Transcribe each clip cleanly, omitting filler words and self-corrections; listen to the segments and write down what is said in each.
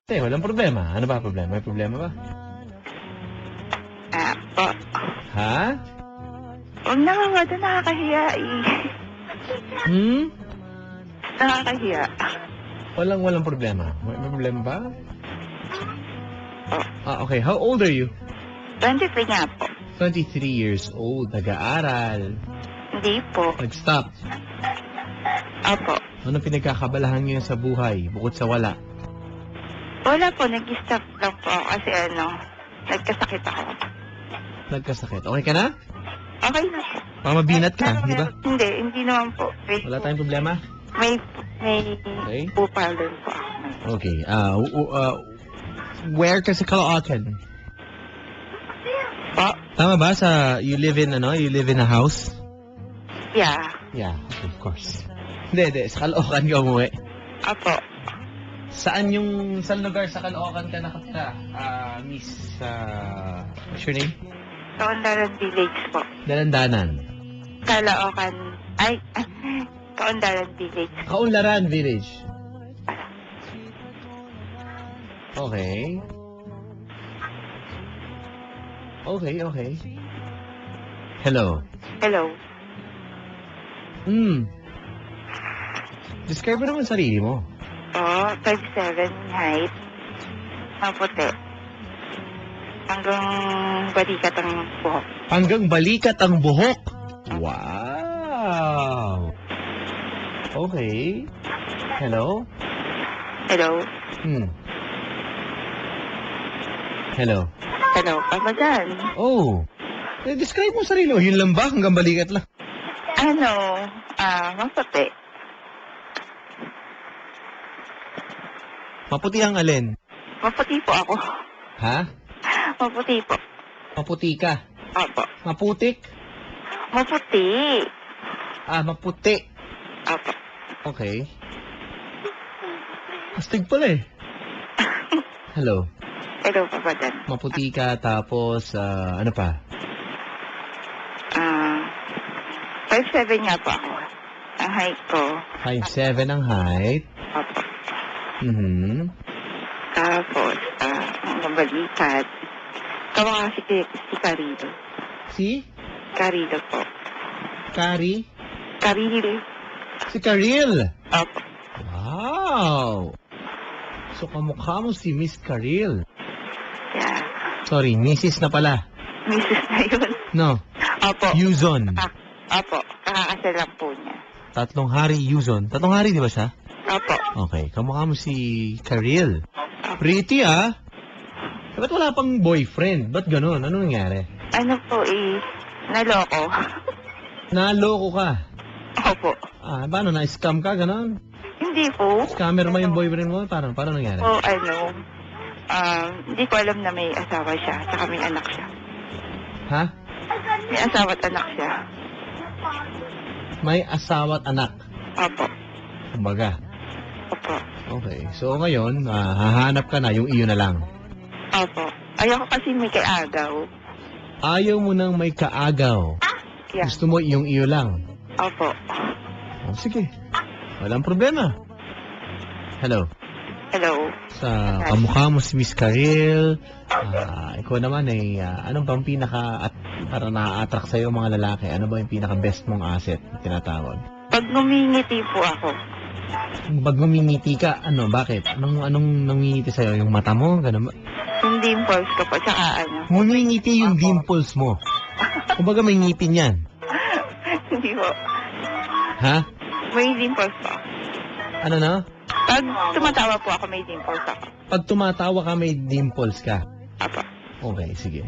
Walang problema. Ano ba problema? May problema ba? Po. Ha? Huwag naman ba ito nakakahiya eh. Nakakahiya. Walang problema. May problema ba? Po. Okay. How old are you? 23 nga po. 23 years old. Nag-aaral. Hindi po. Nag-stop. Opo. Ano pinagkakabalahan ngayon sa buhay bukod sa wala? Wala po, nag-stop lang po ako kasi nagkasakit ako. Nagkasakit. Okay ka na? Okay na po. Pamabinat ka, di ba? Hindi naman po. Wala tayong problema? May Okay. upal din po ako. Okay. Where ka sa Caloocan? Po? Tama ba you live in a house? Yeah. Yeah, of course. Hindi. Sa Caloocan ka umuwi. Opo. Saan lugar sa Caloocan ka nakatira? Miss, what's your name? Kaundaran Village po. Dalandanan. Caloocan. Kaundaran Village. Kaunlaran Village. Okay. Okay. Hello. Hello. Describe mo naman sarili mo. 5'7" height. Maputi. Hanggang balikat ang buhok. Hanggang balikat ang buhok. Wow. Okay. Hello? Hello? Hello? Hello, Papa Jan. Oh. Describe mo sarili mo. Yun lang ba? Hanggang balikat lang. Maputi. Maputi ang alin? Maputi po ako. Ha? Maputi po. Maputi ka? Opo. Maputik? Maputi. Maputi. Opo. Okay. Astig pala eh. Hello. Hello, Papa Jan. Maputi ka, tapos, ano pa? 5'7" nga po ako. Ang height ko. 5'7" ang height. Opo. Tapos, ang balikat. Kawa kasi si Carilo. Si? Carilo po. Caril? Si Caril! Opo. Wow! So, kamukha mo si Miss Caril. Yeah. Sorry, Mrs. na pala. Mrs. na yun. No. Opo. Yuzon. Opo. Kakakasal lang po niya. 3 hari Yuzon. 3 hari, di ba siya? Opo. Okay, kamukha mo si Caril. Pretty, Ba't wala pang boyfriend? Ba't ganun? Ano nangyari? Naloko. Naloko ka. Opo. Paano? Na-scam ka? Ganun? Hindi po. Scammer mo yung boyfriend mo? Paano nangyari? Hindi ko alam na may asawa siya, saka may anak siya. Ha? May asawa at anak siya. May asawa at anak. Opo. Kumbaga. Opo. Okay. So ngayon, hahanap ka na yung iyo na lang. Opo. Ayoko kasi may kaagaw. Ayaw mo nang may kaagaw. Yeah. Gusto mo yung iyo lang. Opo. Sige. Walang problema. Hello. Hello. Sa kamukha mo si Miss Caril, ikaw naman ay, anong bang para na-attract sa'yo mga lalaki? Ano ba yung pinaka-best mong asset na tinatawag? Pag ngumingiti po ako. Pag ngumingiti ka, bakit? Anong nangingiti sa'yo? Yung mata mo? Ganun ba? Yung dimples ko po, tsaka Ngumingiti yung dimples mo. Kumbaga may ngipin yan. Hindi po. Ha? May dimples po. Ano na? Pag tumatawa po ako, may dimples ako. Pag tumatawa ka, may dimples ka. Apo. Okay, sige.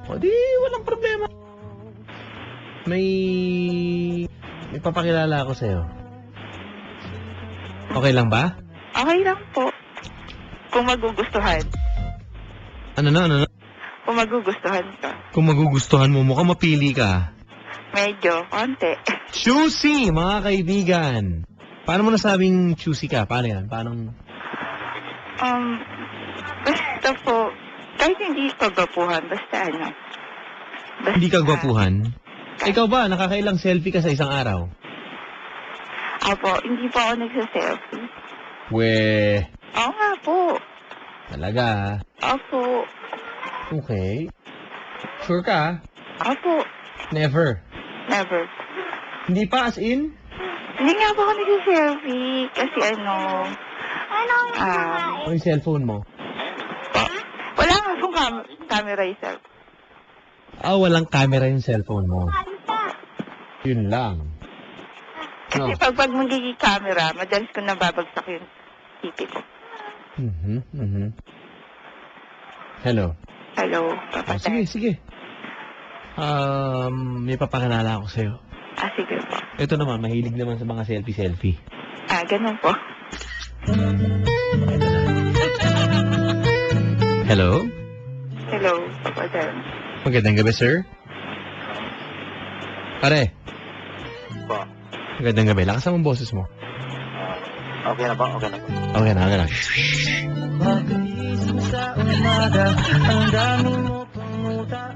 O di, walang problema. May papakilala ako sa'yo. Okay lang ba? Okay lang po. Kung magugustuhan. Ano? Kung magugustuhan ka. Kung magugustuhan mo, mukhang mapili ka. Medyo, konti. Choosy, mga kaibigan. Paano mo nasabing choosy ka? Paano yan? Basta po, kahit hindi ka gwapuhan, basta. Hindi ka gwapuhan? Ikaw ba, nakakailang selfie ka sa isang araw? Apo, hindi po ako nagsa-selfie. We. Oo nga po. Talaga. Opo. Okay. Sure ka? Opo. Never. Never. Hindi pa as in? Hindi nga po ako nag-selfie kasi Ano yung cellphone mo? wala nga akong camera itself. Walang camera yung cellphone mo. Yun lang. Kasi No. pag magiging camera, madalas ko nababagsak yung TV ko. Hello. Hello, Oh, Papa sige, Ted. sige. May papakilala ako sa'yo. Sige po. Ito naman, mahilig naman sa mga selfie-selfie. Ganun po. Hello? Hello, Papa Ted. Magandang gabi, sir. Pare. Po. Magandang gabi. Lakas ang boses mo. Okay na po, okay na po. Okay na, okay na.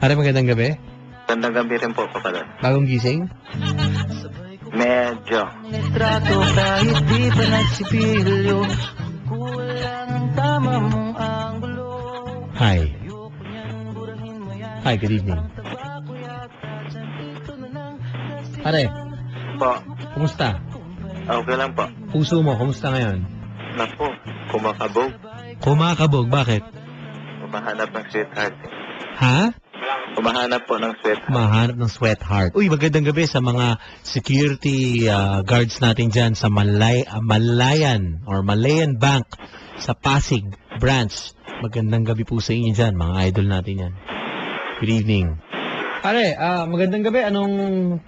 Pare, magandang gabi. Gandang gabi rin po, kapalan. Bagong gising? Medyo. Trato kahit di pa nagsipilyo, kulang ang tama mong anggulo. Hi. Hi, good evening. Pare, Po. kumusta? Okay lang po. Puso mo, kumusta ngayon? Naku, kumakabog. Kumakabog, bakit? Kumahanap ng sweetheart. Ha? Kumahanap po ng sweetheart. Mahanap ng sweetheart. Uy, magandang gabi sa mga security guards natin dyan sa Malayan Bank sa Pasig branch. Magandang gabi po sa inyo dyan, mga idol natin yan. Good evening. Pare, magandang gabi. Anong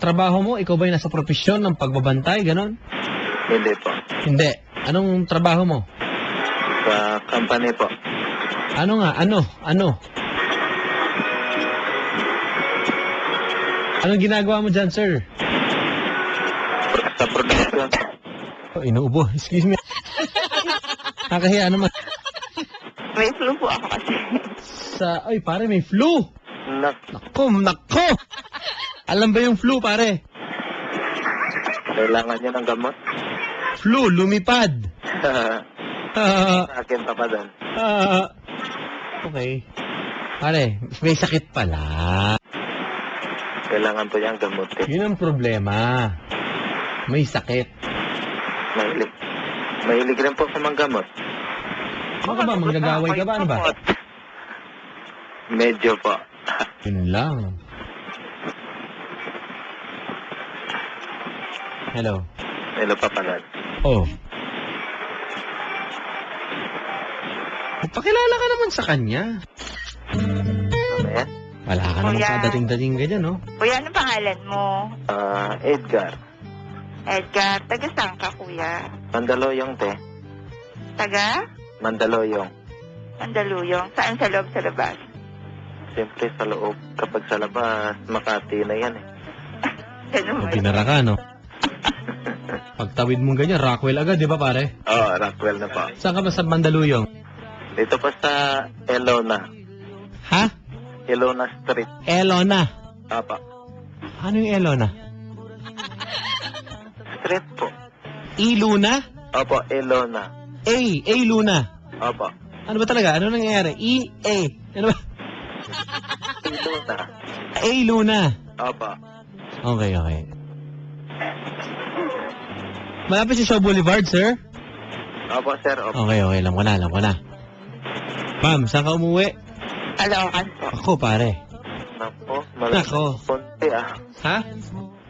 trabaho mo? Ikaw ba'y nasa profesyon ng pagbabantay, ganon? Hindi po. Hindi. Anong trabaho mo? Sa company po. Ano nga? Ano? Anong ginagawa mo dyan, sir? Sa production. Oh, inuubo. Excuse me. Nakahiya naman. May flu po ako kasi. Ay, pare, may flu. Nako. Alam ba yung flu, pare? Kailangan niya ng gamot. Flu, lumipad. Ah, Sa akin, kapalan. okay. Pare, may sakit pala. Kailangan po niyang gamutin. Yun ang problema. May sakit. Mahilig rin po sa mga gamot. Ano ka ba? Manggagaway ka ba? Ano ba? Medyo po. Yun lang. Hello. Hello, kapalan. Oh. Pakilala ka naman sa kanya. Mamaya. Wala ka naman Kuya. kadating-dating ganyan, no? Kuya, ano pangalan mo? Edgar. Edgar. Taga saan ka, kuya? Mandaluyong, te. Taga? Mandaluyong. Mandaluyong. Saan sa loob, sa labas? Siyempre sa loob. Kapag sa labas, Makati na yan eh. Ganun ba? Pinara ka, no? Pagtawid mong ganyan, Rockwell agad, di ba, pare? Oo, Rockwell na po. Saan ka ba sa Mandaluyong? Dito pa sa Elona. Ha? Elona Street. Elona. Apa. Ano yung Elona? Street po. Iluna? Opo, Elona. A Luna. Opo. Ano ba talaga? Ano nangyayari? A. Ano ba? Elona. A Luna. Opo. Okay. Malapit si Shaw Boulevard, sir? Opo, sir. Opo. Okay. Alam ko na. Ma'am, saan ka umuwi? Caloocan po. Ako, pare. Nako, Nako. Konti Ha?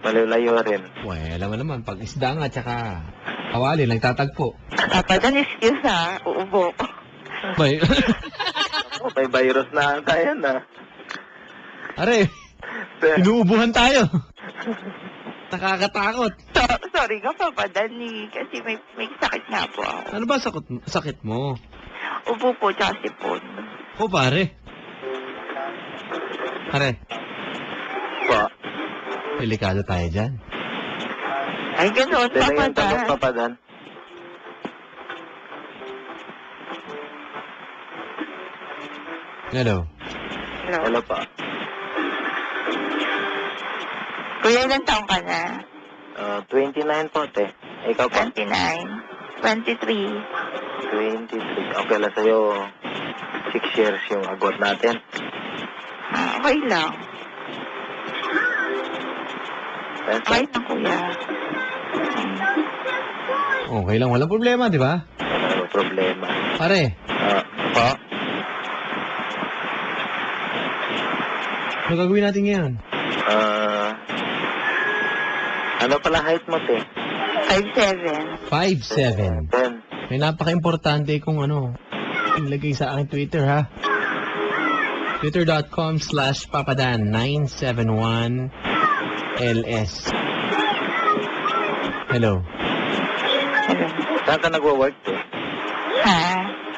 Malalayo rin. Well, alam mo naman, pag isda nga, tsaka kawali, nagtatagpo. Papa, dan excuse ha. Uubo ko. May, Nako, may virus na ata yan ah. are, Sir, inuubuhan tayo. Nakakatakot. Sorry ka, Papa Dani. Kasi may sakit nga po ako. Ano ba sakit mo? Ubo po, tsaka sipon. Ako, pare. Pare, po. delikado tayo dyan. Ay, gano'n, Dala Papa yung tamok, Dan. papadan. Hello. Hello. Hello po. Kuya, ilang taong ka na? 29 po, te. Ikaw po. 29. 23. 23. Okay lang sa'yo. 6 years yung agwat natin. Okay lang. Eh, Okay lang, kuya. Okay lang, walang problema, di ba? wala namang problema. Pare, Pa? ano gagawin natin ngayon? Ano pala height mo, te? 5'7". 5'7". Ben. May napaka-importante kung ano, ilagay sa aking Twitter, ha? Twitter.com/papadan971LS. Hello. Hello. Saan ka nagwa-work, te? Ha?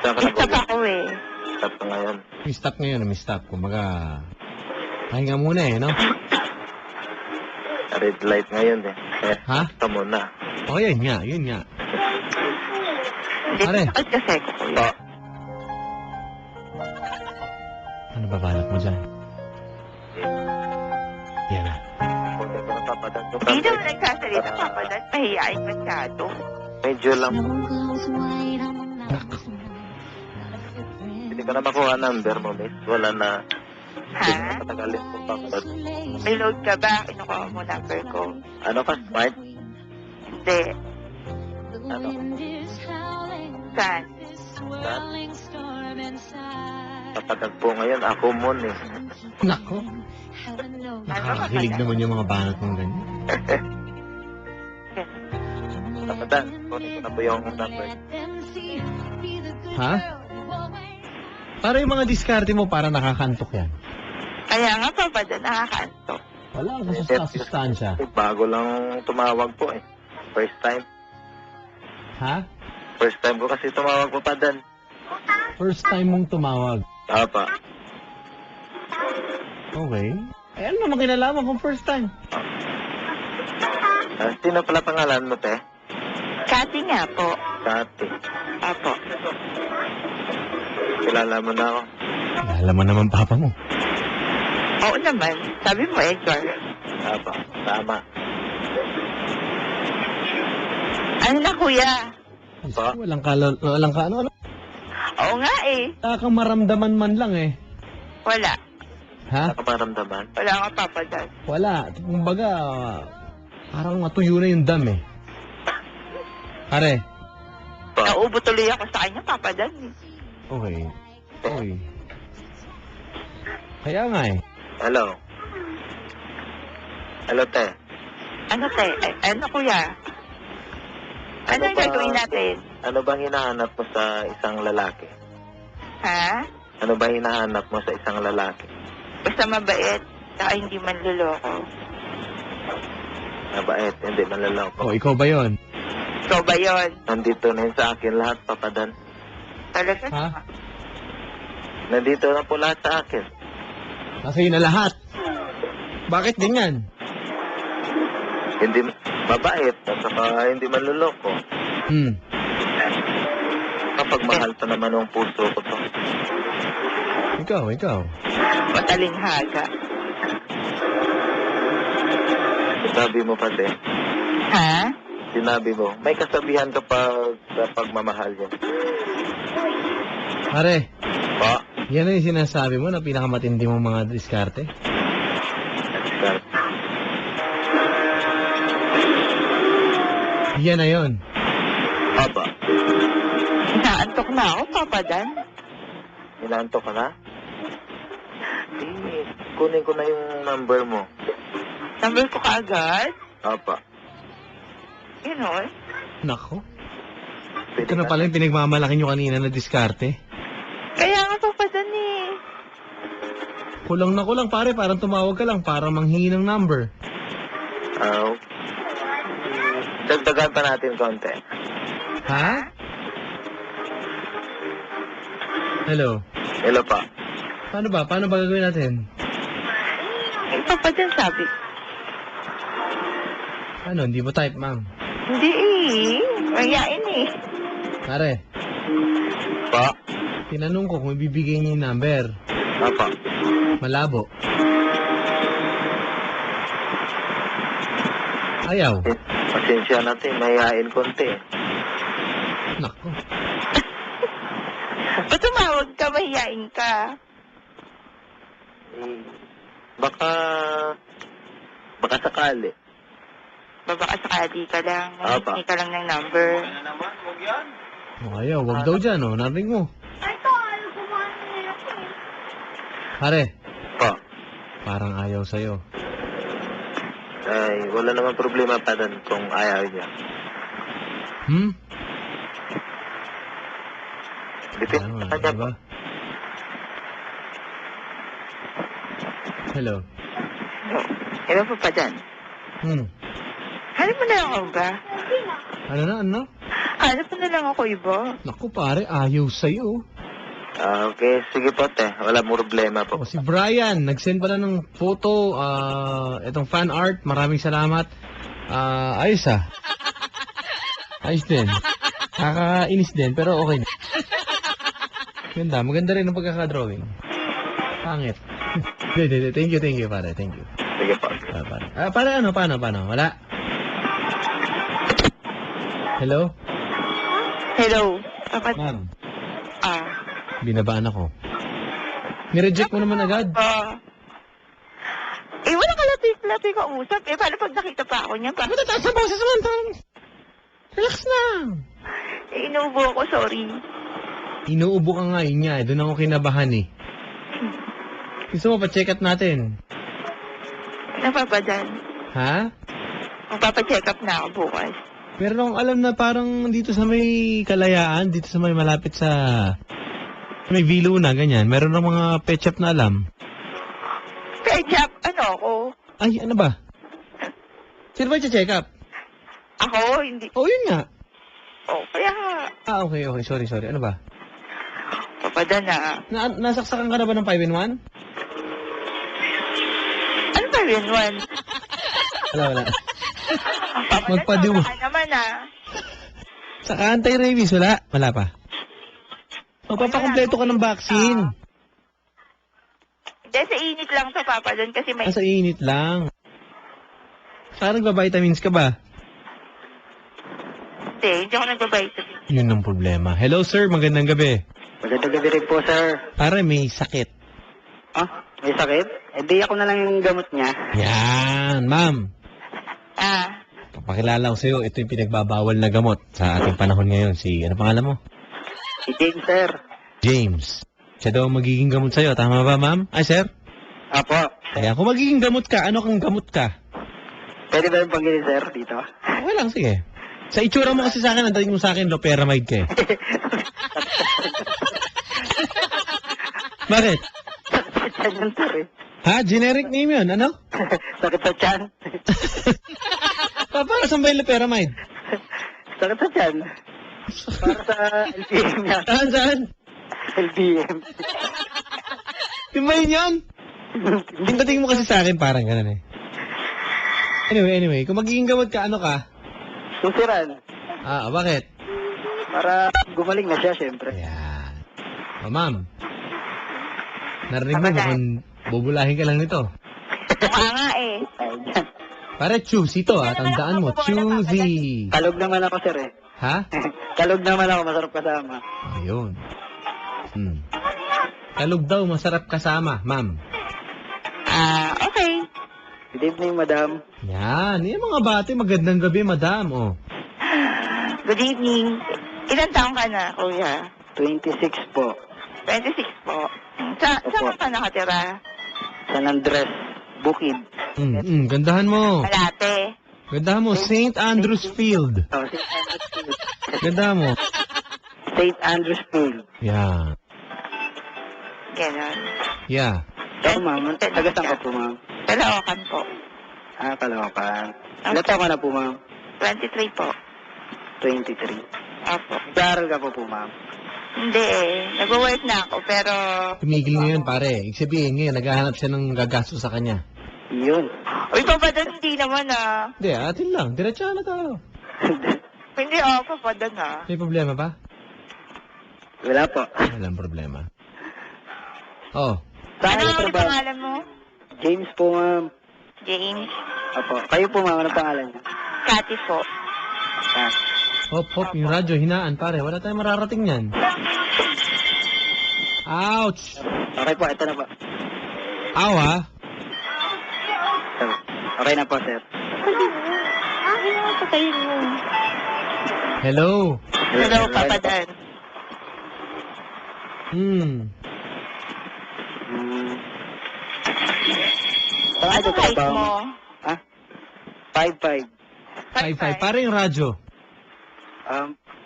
Saan ka Stop nagwa-work? ako eh. Stop ka ngayon. May stop. Kumbaga, pahinga muna eh, no? Red light ngayon, eh. Ha? Ito muna. O, yun nga. Hindi, Pare. sakit kasi ko, kuya. Pa? Ano ba balak mo dyan? Yan na. Kung ka napapadan ko Hindi naman nagsasalita, Papa Dan. Mahihain masyado. medyo lang. Hindi ko na makuha number mo, miss. Wala na. Ha? Patagalin ko pa. May load ka ba? Kinukuha mo number ko. Ano ka, smart? Hindi. Ano? Saan? Kapatagpo ngayon, ako mo, eh. Nako. Nakakakilig naman yung mga banat mong ganyan. Kapadan, kunin ko na po yung number. Ha? Para yung mga diskarte mo para nakakantok yan. Kaya nga, Papa Dan, nakakaantok. Wala kang kasustansya. Bago lang tumawag po, eh. First time. Ha? First time ko kasi tumawag po, Padan. First time mong tumawag. Apa. Okay. Eh, ano naman kinalaman kung first time? Sino pala pangalan mo, te? Kati nga po. Kati. Apo. Kilala mo na ako. Kilala mo naman papa mo. Oo naman. Sabi mo, Edgar. Apa. Tama. Ano na, kuya? Pa? Walang ano. Oo nga eh. Wala kang maramdaman man lang eh. Wala. Ha? Nakamaramdaman. Wala nga, Papa Dan. Wala. Kumbaga, parang matuyo na yung dam eh. Pare. Pa? Naubo tuloy ako sa kanya, Papa Dan. Okay. Okay. Kaya nga eh. Hello. Hello, te. Ano, te? Ano, kuya? Ano ang gagawin natin? Ano bang hinahanap mo sa isang lalaki? Ha? Ano ba hinahanap mo sa isang lalaki? Basta mabait, saka hindi manluloko. Mabait, hindi manlaloko. O, ikaw ba yon? Ikaw ba yun? Nandito na yun sa akin lahat, Papadan. Talaga? Ha? Nandito na po lahat sa akin. Kasi yun na lahat. Bakit ganyan? Hindi mabait at saka hindi manluloko. Kapag mahal pa naman ang puso ko to. Ikaw. Matalinghaga. Sabi mo pa din. Ha? Sinabi mo, may kasabihan kapag sa pagmamahal yun. Pare, Pa? yan na yung sinasabi mo na pinakamatindi mong mga diskarte? Yan na yun. Aba, Inaantok na ako, Papa Dan. inaantok ka na? Kunin ko na yung number mo. Number ko kaagad. Apa. Ganon. Nako. Pwede Ito na pala yung pinagmamalaki nyo kanina na diskarte. Kaya nga, Papa Dan eh. Kulang na kulang pare, parang tumawag ka lang para manghingi ng number. Dagdagan pa natin konti. Ha? Hello? Hello pa. Paano ba? Paano ba gagawin natin? Eh, Papa Dan sabi. Ano, hindi mo type, ma'am? Hindi eh. Mayain eh. Pare, Pa? tinanong ko kung ibibigay niya yung number. Apa. Malabo. Ayaw. Pasensya natin, mayayain konti. Nako. ka, mahihain ka. Eh, baka sakali. Baka sakali ka lang. Apa. Hindi ka lang ng number. Oh, ayaw, wag daw dyan, oh. Narinig mo. Pare, Po. parang ayaw sa'yo. Ay, wala naman problema pa doon kung ayaw niya. Hmm? Depende Ano, sa kanya po. diba? Hello. Ewan po pa dyan. Hmm. Hanap mo na lang ako ba? Ano? Hanap mo na lang ako iba. Naku, pare, ayaw sa'yo. Okay, sige po, te. Wala problema po. O, si Brian, nag-send pala ng photo, itong fan art. Maraming salamat. Ayos ah. Ayos din. Kakainis din, pero okay na. Ganda, maganda rin ang pagkakadrawing. Pangit. Hindi. Thank you, pare. Thank you. Sige po. Pare. Pare, paano? Wala? Hello? Hello. Dapat, Ma'am, binabaan ako. Nireject mo naman agad. wala ka lati ka usap. Paano pag nakita pa ako niya? Ba't taas ang boses naman? Relax lang. Inuubo ako, sorry. Inuubo ka nga, yun nga. Doon ako kinabahan eh. Gusto mo pa-check up natin? Napapadan. Ha? Magpapacheck up na ako bukas. Meron akong alam na parang dito sa may Kalayaan, dito sa may malapit sa may Viluna, ganyan. Meron ng mga pet shop na alam. Ketchup, ano ako? Ay, ano ba? Sino ba check up? Ako, hindi. Oh, yun nga. Kaya Okay. Sorry. Ano ba? papadan na. Nasaksakan ka na ba ng 5-in-1? Ano ba yun, Juan? Wala. Papadan Magpadiwa. ka naman Sa anti-rabies, wala pa. Magpapakompleto ka ng vaccine. Hindi, sa init lang to, papadan, kasi may... Sa init lang. Saka nagba-vitamins ka ba? Hindi ako nagbabayad. Yun ang problema. Hello, sir. Magandang gabi. Magandang gabi rin po, sir. Pare, may sakit. May sakit? Di ako na lang yung gamot niya. Yan, ma'am. Papakilala ko sa'yo. Ito yung pinagbabawal na gamot sa ating panahon ngayon. Ano pangalan mo? Si James, sir. James. Siya daw ang magiging gamot sa'yo. Tama ba, ma'am? Ay, sir? Apo. Kaya kung magiging gamot ka, ano kang gamot ka? Pwede ba yung panggilin, sir, dito? Okay lang, sige. Sa itsura mo kasi sa akin, ang dating mo sa akin, loperamide ka eh. Bakit? Sakit sa tiyan yun, sir, eh. Ha? Generic name yun, ano? Sakit sa tiyan. Para saan ba yung loperamide? Sakit sa tiyan. Para sa LBM niya. Saan? LBM. Di ba yun yun? Yung dating mo kasi sa akin, parang ganun eh. Anyway, kung magiging gamot ka, ano ka? Susiran. Bakit? Para gumaling na siya, syempre. Ayan. Ma'am. Narinig mo, mukhang bubulahin ka lang nito. Mukha nga eh. Ayun. Pare, choosy to tandaan mo. Choosy. Kalog naman ako, sir, eh. Ha? Kalog naman ako, masarap kasama. Ayun. Kalog daw, masarap kasama, ma'am. Okay. Good evening, madam. Yan. Yung mga bate, magandang gabi, madam. Oh. Good evening. Ilan taong ka na, kuya? 26 po. 26 po. Saan ka nakatira? San Andres, Bukid. Gandahan mo. Malate. Gandahan mo, St. Andrews Field. Oh, St. Andrews Field. Gandahan mo. St. Andrews Field. Yan. Ganon. Yeah. Ito, ma'am. Taga saan ka po, ma'am? Caloocan po. Caloocan. Ilan taon ka na po, ma'am? 23 po. 23. Opo. Nag-aaral ka po po, ma'am? Hindi eh. Nag-work na ako, pero... Tumigil ngayon, pare. Ibig sabihin ngayon, naghahanap siya ng gagastos sa kanya. Yun. Uy, papadan, hindi naman Hindi, atin lang. Diretsahan na tayo. Hindi papadan May problema ba? Wala po. Walang problema. Oh. Ano Saan ang po ba? pangalan mo? James po, ma'am. James. Opo. Kayo po, ma'am. Anong pangalan niyo? Cathy po. Hop, yung radyo, hinaan, pare. Wala tayong mararating yan. Ouch! Okay po, ito na po. Aw, ha? Okay na po, sir. Patayin mo. Hello? Hello, Papa Dan. Saan Ano ito height trabaho mo? Ha? 5'5". 5'5". Para yung radyo.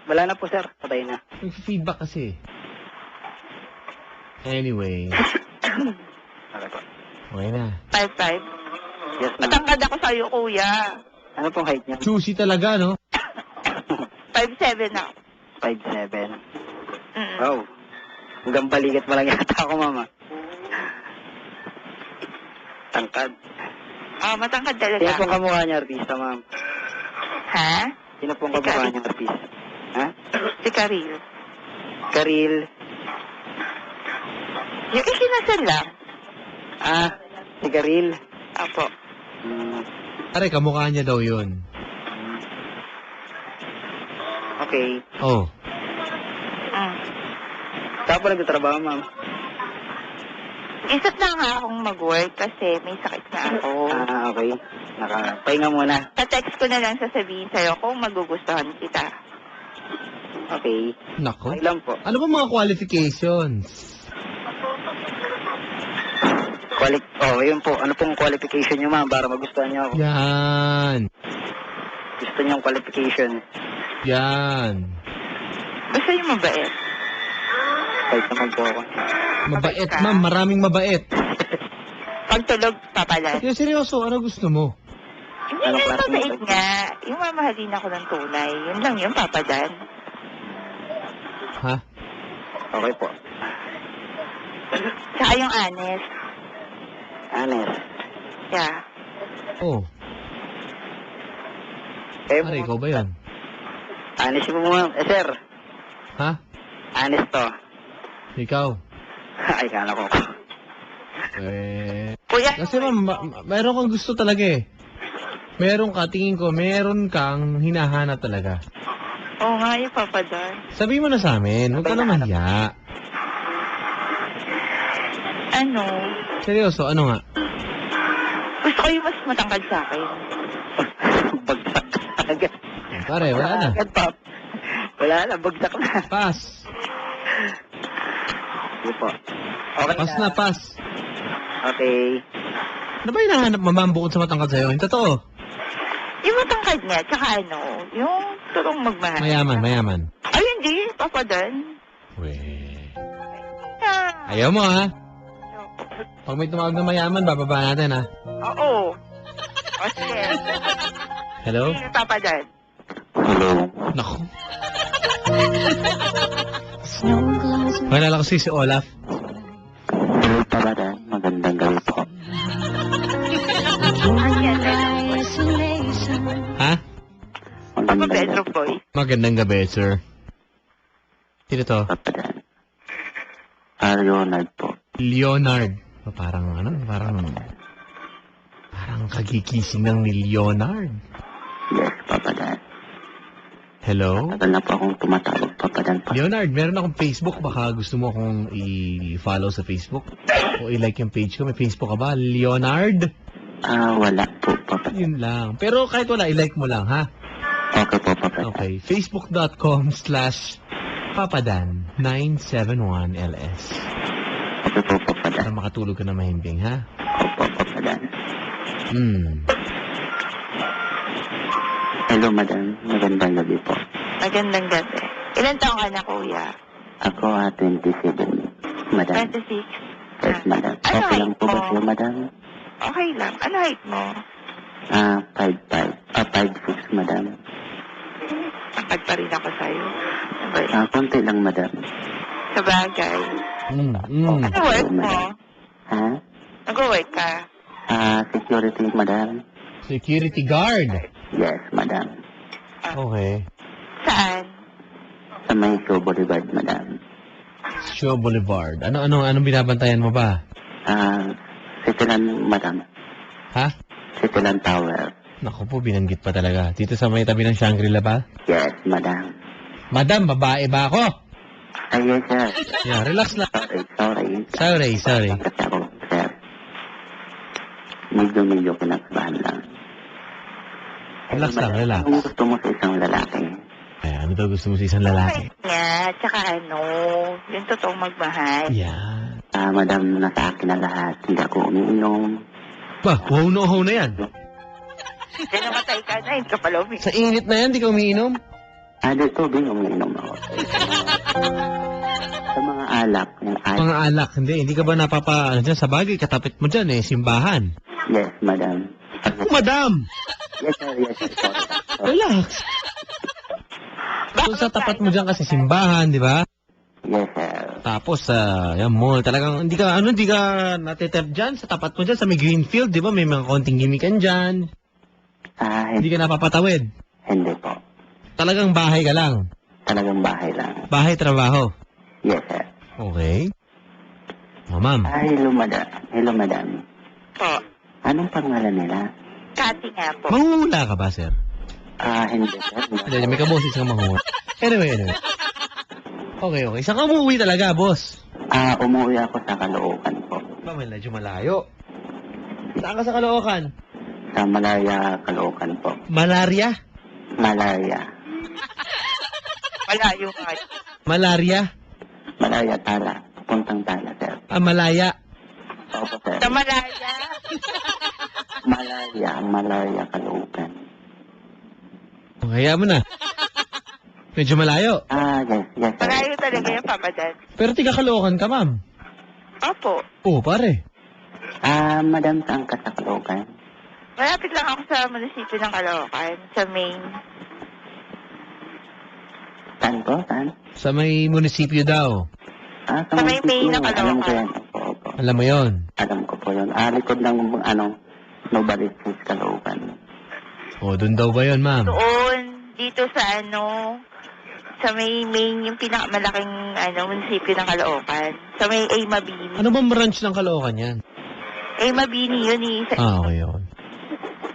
Wala na po, sir. Patay na. Nag-feedback kasi. Anyway. Okay po. Okay na. 5'5". Yes, ma'am. Matangkad ako sa'yo, kuya. Ano pong height niya? Juicy talaga, no? 5'7" ako. 5'7". Mm. Wow. Hanggang balikat mo lang yata ako, mama. Tangkad. Matangkad Sino talaga. pong kamukha niya, artista, ma'am? Ha? Sino pong kamukha niya, artista? Ha? Si Karil. Karil. Yung ikinasal lang. Si Karil. Apo. Pare, kamukha niya daw yun. Okay. Oh. Saan po nagtatrabaho, ma'am? Isip na nga akong mag-work kasi may sakit na ako. Okay. Nakapahinga muna. Sa-text ko na lang sasabihin sa'yo kung magugustuhan kita. Okay. Nako. Okay lang po. Ano ba mga qualifications? Yun po. Ano pong qualification niyo, ma'am, para magustuhan niyo ako? Yan. Gusto niyo yung qualification? Yan. Basta yung mabait. Kahit naman po ako. Mabait, ma'am. Maraming mabait. Pag tulog, papalan. Yung seryoso, ano gusto mo? Hindi Anong yung klase mo? mabait nga. Yung mamahalin ako ng tunay. Yun lang yung papadan. Ha? Okay po. Tsaka yung honest. Honest. Yeah. Oh. Pare, ikaw ba yan? Honest po, ma'am. Sir. Ha? Honest to. Ikaw? Ay, kala ko. Kuya, Kasi ma'am, meron kang gusto talaga eh. Meron ka, tingin ko, meron kang hinahanap talaga. oo nga yung papadan. Sabihin mo na sa amin, huwag ka na mahiya. Ano? Seryoso, ano nga? Gusto ko yung mas matangkad sa akin. Bagsak agad. Pare, wala na. Agad, pop. Wala na, bagsak na. Pass. Sige po. Okay Pass na, pass. Okay. Ano ba hinahanap mo, ma'am, bukod sa matangkad sa'yo? Yung totoo. Yung matangkad niya, tsaka ano, yung turong magmahal. Mayaman. Ay, hindi. Papadan. Weh. Ah. Ayaw mo, ha? Pag may tumawag na mayaman, bababa natin, ha? Oo. Kasi, Hello? yung papadan. Hello. Naku. Malala ko si Olaf. Hello, Papadan. Magandang gabi po. Ayan, Ha? Papa Pedro Boy. Magandang gabi, sir. Sino to? Papadan. Leonard po. Leonard. Parang kagigising ng ni Leonard. Yes, Papadan. Hello? Tagal na po akong tumatawag, Papadan pa. Leonard, meron akong Facebook. Baka gusto mo akong i-follow sa Facebook? O i-like yung page ko. May Facebook ka ba? Leonard? Wala po, Papadan. Yun lang. Pero kahit wala, i-like mo lang, ha? Okay po, Papadan. Okay. Facebook.com/papadan971ls. Okay po, Papadan. Para makatulog ka na mahimbing, ha? Opo, Papadan. Hello, madam. Magandang gabi po. Magandang gabi. Ilan taong ka na, kuya? Ako, 27, madam. 26. Yes, madam. Ano Okay lang height po ba mo? siya, madam? Okay lang. Ano height mo? 5'6", madam. Tangkad pa rin ako sa'yo. Sabay. Konti lang, madam. Sa bagay. Ano work mo? Ha? Nag-work ka? Security, madam. Security guard. Yes, madam. Okay. Saan? Sa may Show Boulevard, madam. Show Boulevard. Anong binabantayan mo ba? Cityland, madam. Ha? Cityland Tower. Naku po, binanggit pa talaga. Dito sa may tabi ng Shangri-La ba? Yes, madam. Madam, babae ba ako? Ay, yes, sir. Yeah, relax lang. Sorry. Sorry. Kasi ako, sir. Medyo kinakabahan lang. Relax lang, relax. Anong gusto mo sa isang lalaki? Ay, ano daw gusto mo sa isang lalaki? Nga, tsaka yung totoong magmahal. Yan. Madam, nasa akin na lahat. Hindi ako umiinom. Ba, wow na yan. Hindi namatay ka na, hindi ka pala umiinom. Sa init na yan, di ka umiinom? Dito, umiinom ako. Sa mga alak, yung Mga alak, hindi ka ba napapa, dyan, sa bagay, katapit mo dyan simbahan. Yes, madam. Oh, madam! Yes, sir. Sorry. Relax. So, sa tapat mo dyan kasi simbahan, di ba? Yes, sir. Tapos, yan, mall. Talagang, hindi ka natitempt dyan, sa tapat mo dyan, sa may Greenfield, di ba? May mga konting gimikan dyan. Hindi ka napapatawid. Hindi po. Talagang bahay ka lang. Talagang bahay lang. Bahay, trabaho. Yes, sir. Okay. Oh, ma'am. Hello, madam. Hello, madam. Po. Anong pangalan nila? Kati nga po. Mangungula ka ba, sir? Hindi, sir. Hindi, may kaboses kang mangungula. Anyway. Okay. Saan ka umuwi talaga, boss? Umuwi ako sa Caloocan po. Ba, medyo malayo. Saan ka sa Caloocan? Sa Malaya, Caloocan po. Malaria? Malaya. Malayo nga. Malaria? Malaya, Tala. Puntang Tala, sir. Malaya. Opo, sir. Sa Malaya. Malaya, Caloocan. Kaya mo na. Medyo malayo. Yes, sir. Malayo talaga yung Papa Dan. Pero tiga Caloocan ka, ma'am. Opo. Oo, pare. Madam, saan ka sa Caloocan? Malapit lang ako sa munisipyo ng Caloocan, sa main. Saan po? Saan? Sa may munisipyo daw. Sa may main na Alam ko Caloocan. yan. Opo. Alam mo yon. Alam ko po yun. Likod ng, Nobody Says Caloocan. O, dun daw ba yon, ma'am? Doon, dito sa sa may main, yung pinakamalaking munisipyo ng Caloocan. Sa may A. Mabini. Ano bang branch ng Caloocan yan? A. Mabini yun eh. Okay, yun.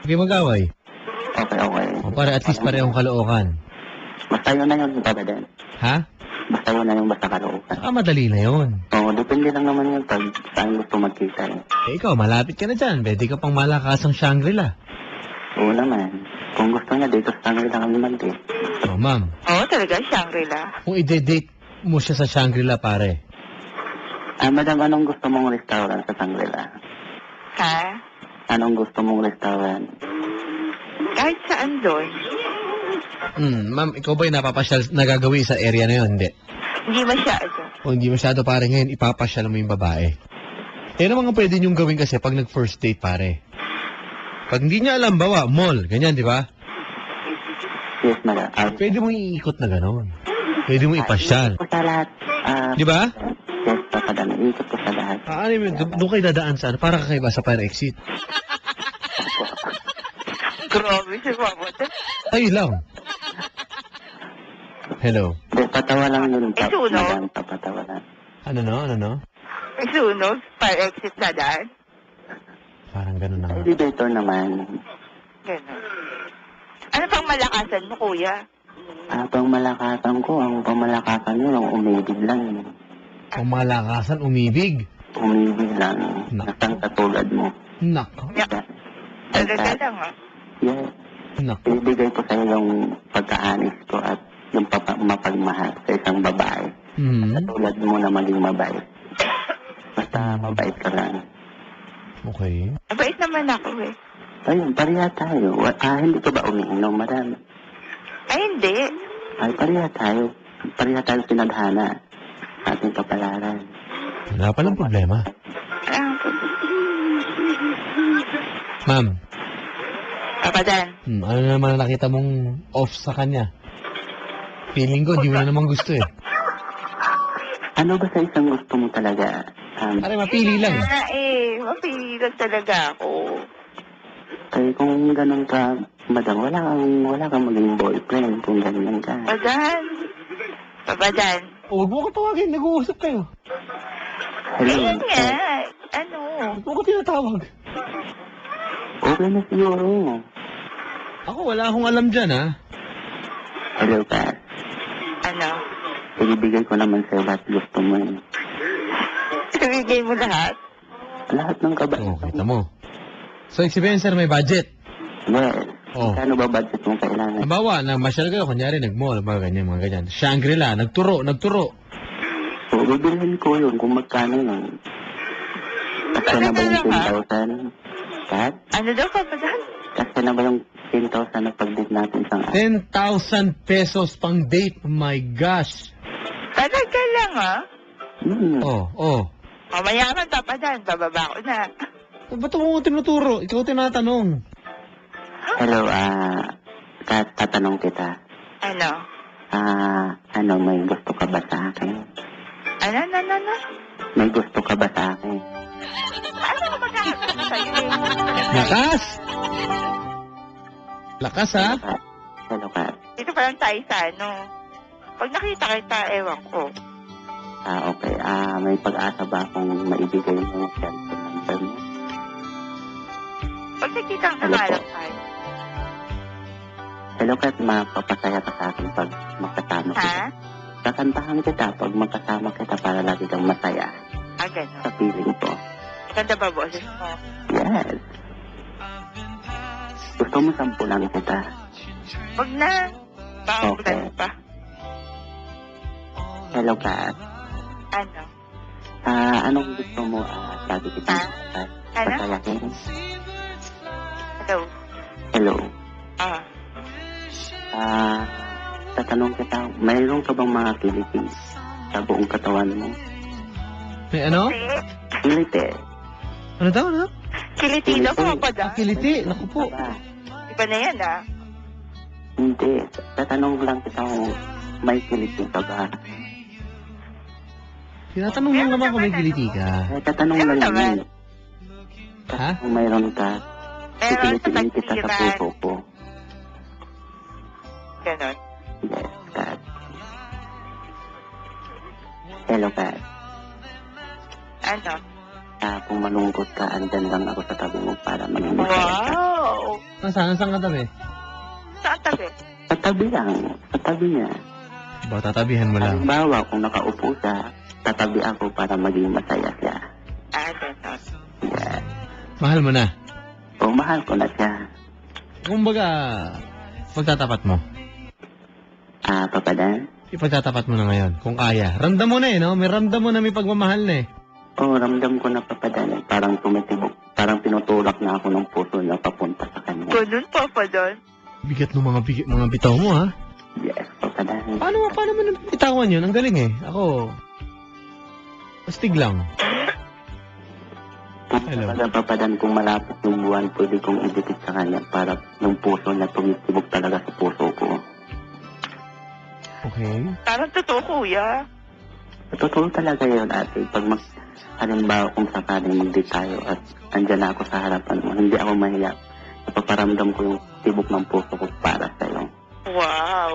Okay, mag-away. Okay. O, pare, at least parehong Caloocan. Basta yun na yun, Papa Dan. Ha? Basta yun na yung basta Caloocan. Madali na yun. Depende lang naman yun pag saan gusto magkita eh. Ikaw, malapit ka na dyan. Pwede ka pang malakasang Shangri-La. Oo naman. Kung gusto niya, dito sa Shangri-La kami mag-date. O, ma'am. Oo, talaga, Shangri-La. Kung i-date mo siya sa Shangri-La, pare. Madam, anong gusto mong restaurant sa Shangri-La? Ha? Anong gusto mong restaurant? Kahit saan doon. Ma'am, ikaw ba'y napapasyal, nagagawi sa area na yun? Hindi. Hindi masyado. O hindi masyado, pare, ngayon ipapasyal mo yung babae. Yan ang mga pwede niyong gawin kasi pag nag-first date, pare. Pag hindi niya alam, bawa, mall, ganyan, di ba? Yes, madam. Pwede mong iikot na gano'n. Pwede mong ipasyal. Ikot ko sa lahat. Di ba? Yes, Papa Dan. Ikot ko sa lahat. Doon kayo dadaan sa para kakaiba sa fire exit. Grabe si Papa Dan. Tayo lang. Hello. Hindi, patawa lang yun. Sunog? Madam, papatawa lang. Ano no? May sunog, fire exit na daan. Parang gano'n na nga. Elevator naman. Ganun. Ano pang malakasan mo, kuya? Pangmalakasan ko, ang pangmalakasan yun, ang umibig lang. Kung malakasan, umibig. Umibig lang. Nasang katulad mo. Nako. Talaga lang, ah. Yes. Nako. Ibigay ko sa iyo yung pagkaanis ko at yung mapagmahal sa isang babae. Katulad mo na maging mabait. Basta mabait ka lang. Okay. Mabait naman ako, eh. Ayun, pareha tayo. Hindi ka ba umiinom, madam? Ay, hindi. Ay, pareha tayo. Pareha tayo pinadhana. Ating kapalaran. Wala palang problema. Ma'am, Papa Dan. ano naman nakita mong off sa kanya? Feeling ko, di mo na naman gusto eh. Ano ba sa isang gusto mo talaga? Pare, mapili lang. Mapili lang talaga ako. Kaya kung ganun ka, madam, wala kang maging boyfriend kung ganyan ka. Papa Dan. Huwag mo ko tawagin, nag-uusap kayo. Hello. Ayun nga. Huwag mo ko tinatawag. Okay na siguro. Ako, wala akong alam dyan, ha? Hello, Pat. ibibigay ko naman sa'yo lahat gusto mo eh. Ibigay mo lahat? Lahat ng kabait. Oh, kita mo. So, sabihin, sir, may budget. Yes. Oh. Kano ba budget mo kailangan? Halimbawa, masyal kayo, kunyari, nag-mall, mga ganyan, mga ganyan. Shangri-La, nagturo. So, bibilhin ko yun kung magkano yun. Kasi na ba yung 10,000? Kat? Ano daw, papadaan? Kasi na ba yung 10,000 na pag-date natin isang araw? 10,000 pesos pang date. Oh my gosh. Talaga lang, ah. Oh. Mamaya naman, papadaan. Bababa ko na. Ba't mo tinuturo? Ikaw tinatanong. Hello, Kat, tatanong kita. Ano? May gusto ka ba sa akin? Ano? May gusto ka ba sa akin? Ano ka magkakasin sa'yo? Lakas! Lakas, ha? Hello, Kat. Dito pa lang tayo sa ano. Pag nakita kita, ewan ko. Okay. May pag-asa ba akong maibigay mo yung cellphone number mo? Pag nakita ang Hello po. kakalap tayo. Hello, Kat. Mapapasaya ka sa akin pag magkasama Ha? kita. Kakantahan kita pag magkasama kita para lagi kang masaya Gano'n. sa feeling ko. Ganda ba boses mo? Yes. Gusto mo sampulan kita? Wag na. Pangabulan Okay. pa. Hello, Kat. Ano? Anong gusto mo? Lagi kita Ano? pasayahin? Hello? Hello. Ah. Tatanong kita, mayroon ka bang mga kiliti sa buong katawan mo? May ano? Kiliti. Ano daw, ano? Kiliti daw po pa daw. Kiliti. Naku po. Ba? Iba na yan, ah. Hindi. Tatanong lang kita kung may kiliti ka ba? Tinatanong mo naman kung may kiliti ka. Tatanong Meron lang naman. yun. Ha? Kung mayroon ka, Meron sa pipilitiin kita sa tagsiran. puso ko. Ganon. Yes, Kat. Hello, Kat. Ano? Kung malungkot ka, andyan lang ako sa tabi mo para maging masaya ka. Wow! Nasaan ka tabi? Saan tabi? Sa tabi lang. Sa tabi niya. Ba, tatabihan mo lang. Halimbawa, kung nakaupo siya, tatabi ako para maging masaya siya. Ganon. Yes. Mahal mo na. O, mahal ko na siya. Kumbaga, pagtatapat mo. Papadan? Ipagtatapat mo na ngayon, kung kaya. Ramdam mo na eh, no? May ramdam mo na may pagmamahal na eh. Oo, ramdam ko na papadan. Parang tumitibok. Parang tinutulak na ako ng puso niya papunta sa kanya. Ganon pa pa doon. Bigat ng mga bitaw mo, ha? Yes, papadan. Paano mo bitawan yun? Ang galing eh. Ako, astig lang. Hello. Talaga papadan, kung malapit yung buwan, pwede kong idikit sa kanya para yung puso niya tumitibok talaga sa puso ko. Okay. Parang totoo, kuya. Totoo talaga yun, ate. Pag halimbawa kung sakaling hindi tayo at andyan na ako sa harapan mo, hindi ako mahiya. Napaparamdam ko yung tibok ng puso ko para sa'yo. Wow.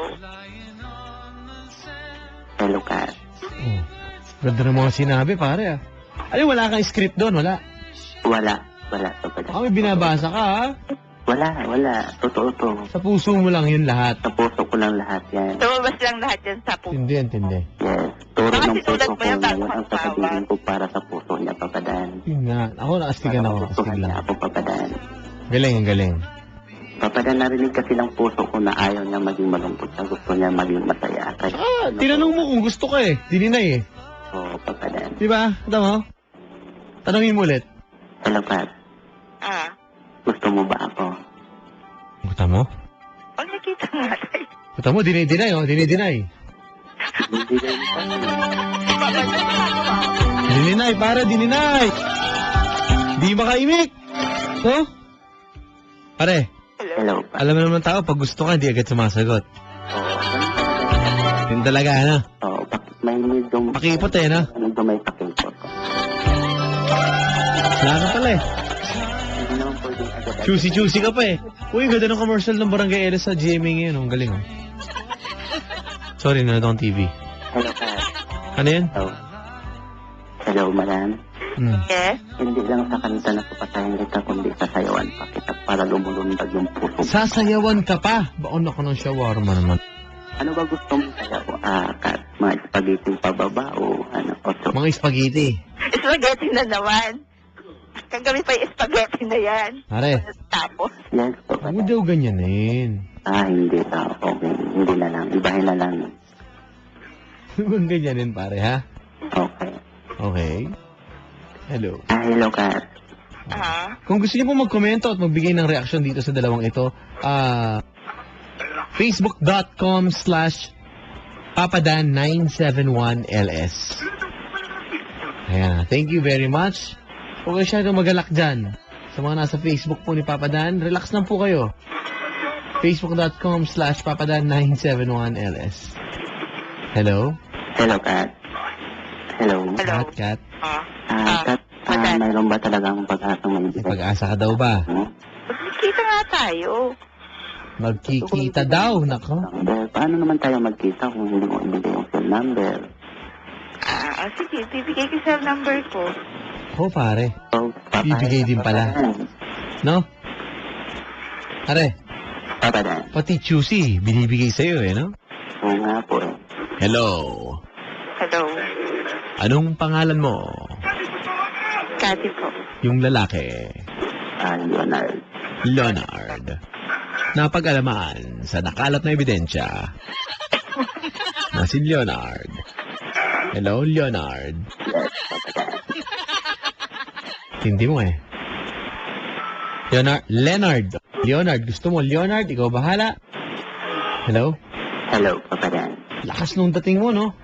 Hello, Kat. Oh. Ganda ng mga sinabi, pare ah. Ay, wala kang script doon, wala. Wala. Papadan. May binabasa ka, ha? Wala. Totoo to. Sa puso mo lang yun lahat. Sa puso ko lang lahat yan. Lumabas lang lahat yan sa puso. Intindi. Yes. Turo Baka ng sinulat puso mo ko yan bago ngayon ang ka sasabihin ko para sa puso niya, papadan. Yun nga. Ako naastigan ako. Astig Gustuhan niya lang. ako, papadan. Galing, ang galing. Papadan, narinig kasi ng puso ko na ayaw niya maging malungkot siya. Gusto niya maging masaya. Kaya, Tinanong mo kung gusto ka eh. Dininay eh. Oo, papadan. Di ba? Ito mo? Tanungin mo ulit. Hello, Kat. Gusto mo ba ako? Gusto mo? Pag nakita mo natin. Gusto mo? Dinay oh. Dinay. Hindi rin pa. Dininay, para dininay. Di makaimik. No? Pare, Hello, Kat. alam mo naman tao, pag gusto ka, di agad sumasagot. Oo. Yun talaga, ano? Oo, may medyo... Pakipot eh, no? Medyo may pakipot. Wala ka pala eh. Hindi naman pwedeng agad. Choosy ka pa eh. Uy, ganda ng commercial ng Barangay Elis sa GMA ngayon. Ang galing oh. Sorry, nanood akong TV. Hello, Kat. Ano yan? Hello. Hello, madam. Yes? Hindi lang sa kanta na papatayin kita, kundi sasayawan pa kita para lumulundag yung puso. Sasayawan ka pa. Baon ako ng shawarma naman. Ano ba gusto mo sayaw, Kat? mga spaghetti pababa o ano, o Mga spaghetti. Spaghetti na naman. Kagabi pa yung spaghetti na yan. Pare, Tapos, Yes po, huwag mo Paday. daw ganyanin. Hindi daw. Okay, hindi na lang. Ibahin na lang. Huwag mong ganyanin, pare, ha? Okay. Okay. Hello. Hello, Kat. Kung gusto niyo po magkomento at magbigay ng reaksyon dito sa dalawang ito, facebook.com/papadan971ls. Ayan, thank you very much. Huwag kayo masyadong magalak dyan. Sa mga nasa Facebook po ni Papa Dan, relax lang po kayo. facebook.com/papadan971ls. Hello? Hello, Kat. Hello. hello. Kat, Kat. Kat, Padan. mayroon ba talagang pag-asang May maibigay? pag-asa ka daw ba? Kita nga tayo. Magkikita daw, nako. Number. Paano naman tayo magkita kung hindi mo ibigay yung cell number? Sige, bibigay ko sa number ko. Oh, pare. So, Bibigay din pala. No? Pare, Papadan. pati Chusi, binibigay sa'yo eh, no? Oo nga po eh. Hello. Hello. Anong pangalan mo? Kati po. Yung lalaki. Leonard. Leonard. Napag-alaman sa nakalat na ebidensya na si Leonard. Hello, Leonard. Yes, Papadan. Hindi mo eh. Leonard. Leonard, gusto mo Leonard? Ikaw bahala. Hello? Hello, Papadan. Lakas nung dating mo, no?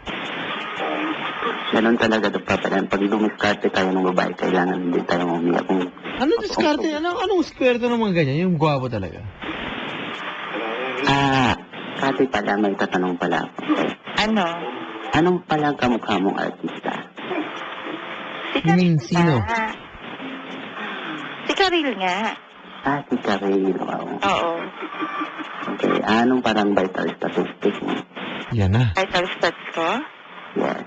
Ganun talaga ito, Papadan. Pag dumiskarte tayo ng babae, kailangan hindi tayo umiyak. Kung Anong diskarte? Anong skwerte ng mga ganyan? Yung gwapo talaga. Kati pala, may tatanong pala ako. Ano? Anong pala kamukha mong artista? Si You mean Karil sino? nga. Si Karil nga. Si Karel. Wow. Oo. Okay, anong parang vital statistics mo? Yan na. Vital stats ko? Yes.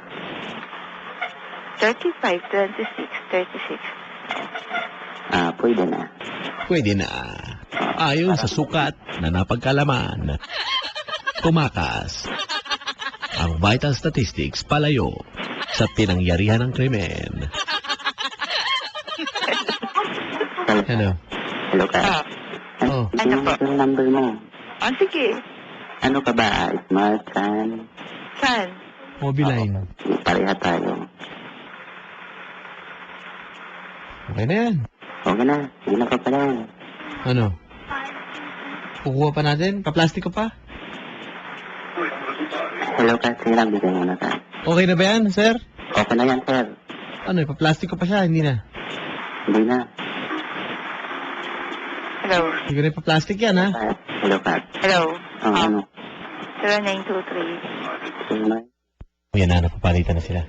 35, 26, 36. Pwede na. Pwede na. Ayon sa sukat na napagkalaman. Tumakas. Ang vital statistics palayo sa pinangyarihan ng krimen. Hello. Hello, Kat. Oh. Ano po? Yung number mo. Sige. Ano ka ba? Smart, San? Saan? Mobiline. Pareha tayo. Okay na yan. Okay na. Sige na, Papadan. Ano? Kukuha pa natin? Kaplastic ko pa? Hello, Kat. Sige lang, bigay mo na, Kat. Okay na ba yan, sir? Okay na yan, sir. Ano, ipaplastic ko pa siya? Hindi na. Hindi na. Hello. Hindi ko na ipaplastic yan, ha? Kat. Hello, Kat. Hello. Ano? 0923. Sige na. Yan na, napapalitan na sila.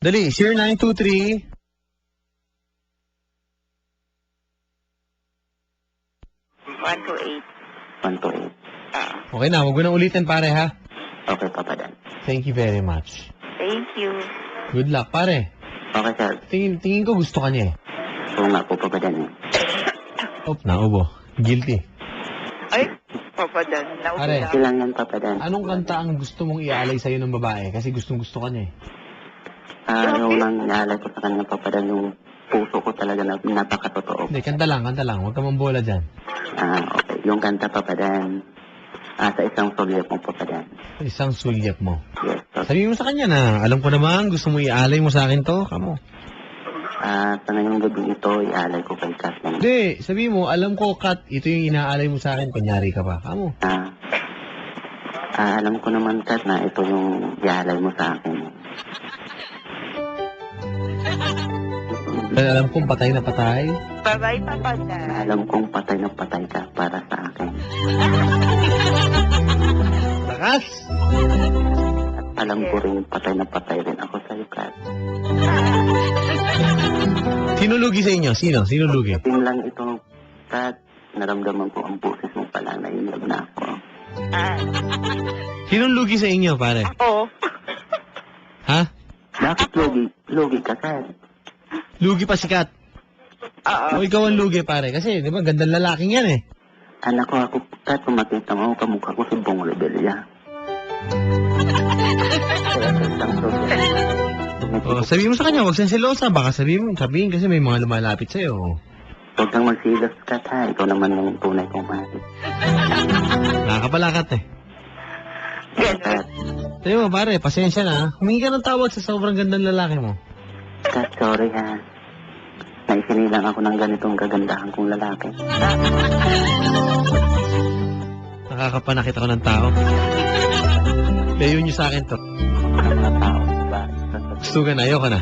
Dali, 0923. 128. 128. Okay na, huwag mo na ulitin, pare, ha? Okay, Papadan. Thank you very much. Thank you. Good luck, pare. Okay, sir. Tingin ko gusto ka niya eh. Oo nga po, Papadan. Oh, naubo. Guilty. Ay, papadan. Pare. Naubos Sige lang yan, Papadan. Anong kanta ang gusto mong ialay sa'yo ng babae? Kasi gustong-gusto ka niya eh. Yung nang inaalay ko sa kanya, Papadan, yung puso ko talaga na napakatotoo. Hindi, kanta lang. Huwag ka mambola dyan. Okay. Yung kanta, Papadan, sa isang sulyap mo, Papadan. Isang sulyap mo. Yes. So, Sabihin mo sa kanya na, alam ko naman, gusto mo ialay mo sa akin to. Kamo. sa ngayong gabi ito, iaalay ko kay Kat lang. Hindi, sabihin mo, alam ko, Kat, ito yung inaalay mo sa akin, kunyari ka pa. Kamo. Alam ko naman, Kat, na ito yung iaalay mo sa akin. Alam kong patay na patay. Bye-bye, papadan. Alam kong patay na patay ka para sa akin. Lakas! At alam ko rin patay na patay rin ako sa'yo, Kat. Sino lugi sa inyo? Sino? Sino lugi? Ting lang ito, Kat. Naramdaman ko ang boses mo pala na inlove na ako. Sinong lugi sa inyo, pare? Oo. Ha? Bakit lugi ka, Kat? Lugi pa si Kat. O ikaw ang lugi, pare. Kasi, di ba, gandang lalaking yan eh. Anak ko ako, Kat, kung makita mo, kamukha ko si Bong Rebella. Kaya sa isang problema. Oh, sabihin mo sa kanya, huwag siyang selosa. Baka sabihin kasi may mga lumalapit sa'yo. Huwag kang magsilos ka, ha? Ikaw naman yung tunay kong mahal. Nakakapalakat eh. Kat, Sabi mo, pare, pasensya na. Humingi ka ng tawad sa sobrang gandang lalaki mo. Kat, sorry ha. Naisinilang ako ng ganitong kagandahan kong lalaki. Nakakapanakit ako ng tao. Layo niyo sa akin to. Ang mga tao, ba? Gusto ka na, ayoko na.